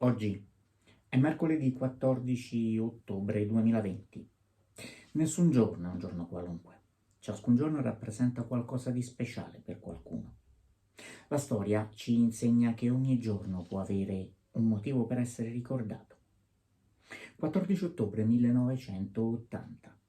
Oggi è mercoledì 14 ottobre 2020. Nessun giorno è un giorno qualunque. Ciascun giorno rappresenta qualcosa di speciale per qualcuno. La storia ci insegna che ogni giorno può avere un motivo per essere ricordato. 14 ottobre 1980.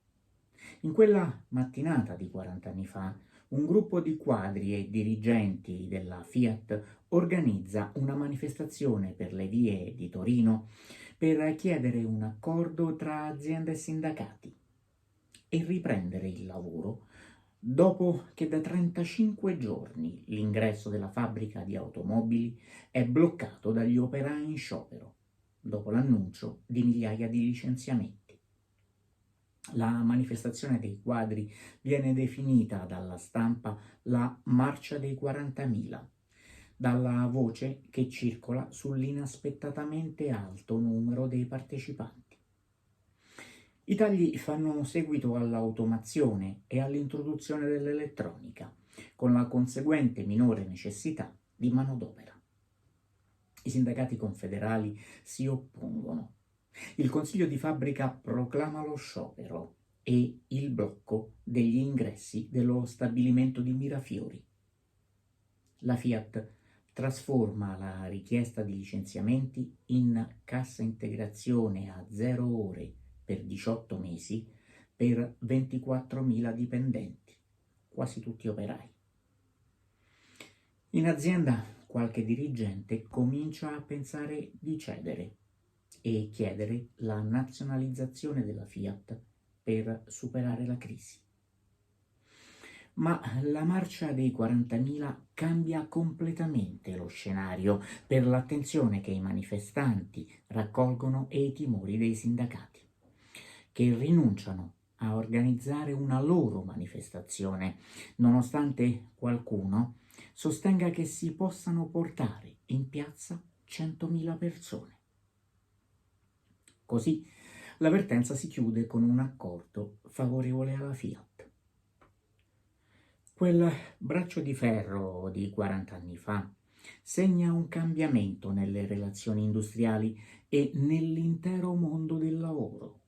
In quella mattinata di 40 anni fa, un gruppo di quadri e dirigenti della Fiat organizza una manifestazione per le vie di Torino per chiedere un accordo tra aziende e sindacati e riprendere il lavoro dopo che da 35 giorni l'ingresso della fabbrica di automobili è bloccato dagli operai in sciopero, dopo l'annuncio di migliaia di licenziamenti. La manifestazione dei quadri viene definita dalla stampa la Marcia dei 40.000, dalla voce che circola sull'inaspettatamente alto numero dei partecipanti. I tagli fanno seguito all'automazione e all'introduzione dell'elettronica, con la conseguente minore necessità di manodopera. I sindacati confederali si oppongono. Il consiglio di fabbrica proclama lo sciopero e il blocco degli ingressi dello stabilimento di Mirafiori. La Fiat trasforma la richiesta di licenziamenti in cassa integrazione a 0 ore per 18 mesi per 24.000 dipendenti, quasi tutti operai. In azienda qualche dirigente comincia a pensare di cedere e chiedere la nazionalizzazione della Fiat per superare la crisi. Ma la marcia dei 40.000 cambia completamente lo scenario per l'attenzione che i manifestanti raccolgono e i timori dei sindacati, che rinunciano a organizzare una loro manifestazione, nonostante qualcuno sostenga che si possano portare in piazza 100.000 persone. Così la vertenza si chiude con un accordo favorevole alla Fiat. Quel braccio di ferro di 40 anni fa segna un cambiamento nelle relazioni industriali e nell'intero mondo del lavoro.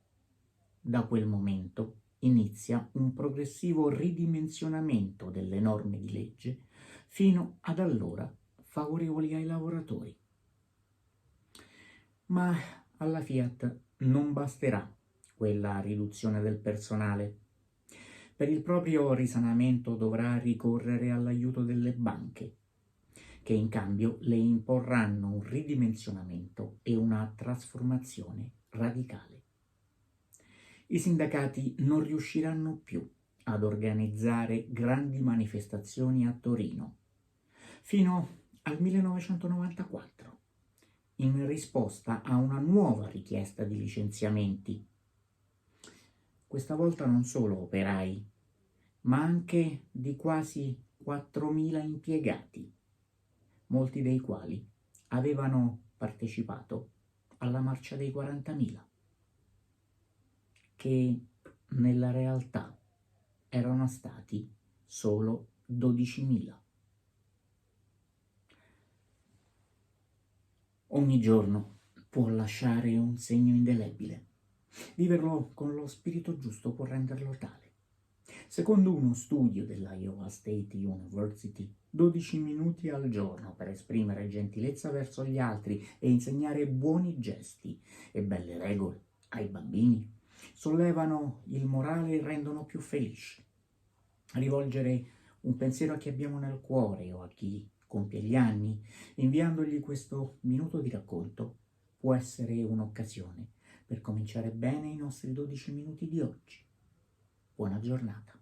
Da quel momento inizia un progressivo ridimensionamento delle norme di legge, fino ad allora favorevoli ai lavoratori. Ma alla Fiat non basterà quella riduzione del personale. Per il proprio risanamento dovrà ricorrere all'aiuto delle banche, che in cambio le imporranno un ridimensionamento e una trasformazione radicale. I sindacati non riusciranno più ad organizzare grandi manifestazioni a Torino, fino al 1994. In risposta a una nuova richiesta di licenziamenti. Questa volta non solo operai, ma anche di quasi 4.000 impiegati, molti dei quali avevano partecipato alla marcia dei 40.000, che nella realtà erano stati solo 12.000. Ogni giorno può lasciare un segno indelebile. Viverlo con lo spirito giusto può renderlo tale. Secondo uno studio della Iowa State University, 12 minuti al giorno per esprimere gentilezza verso gli altri e insegnare buoni gesti e belle regole ai bambini sollevano il morale e rendono più felici. Rivolgere un pensiero a chi abbiamo nel cuore o a chi compie gli anni, inviandogli questo minuto di racconto, può essere un'occasione per cominciare bene i nostri 12 minuti di oggi. Buona giornata.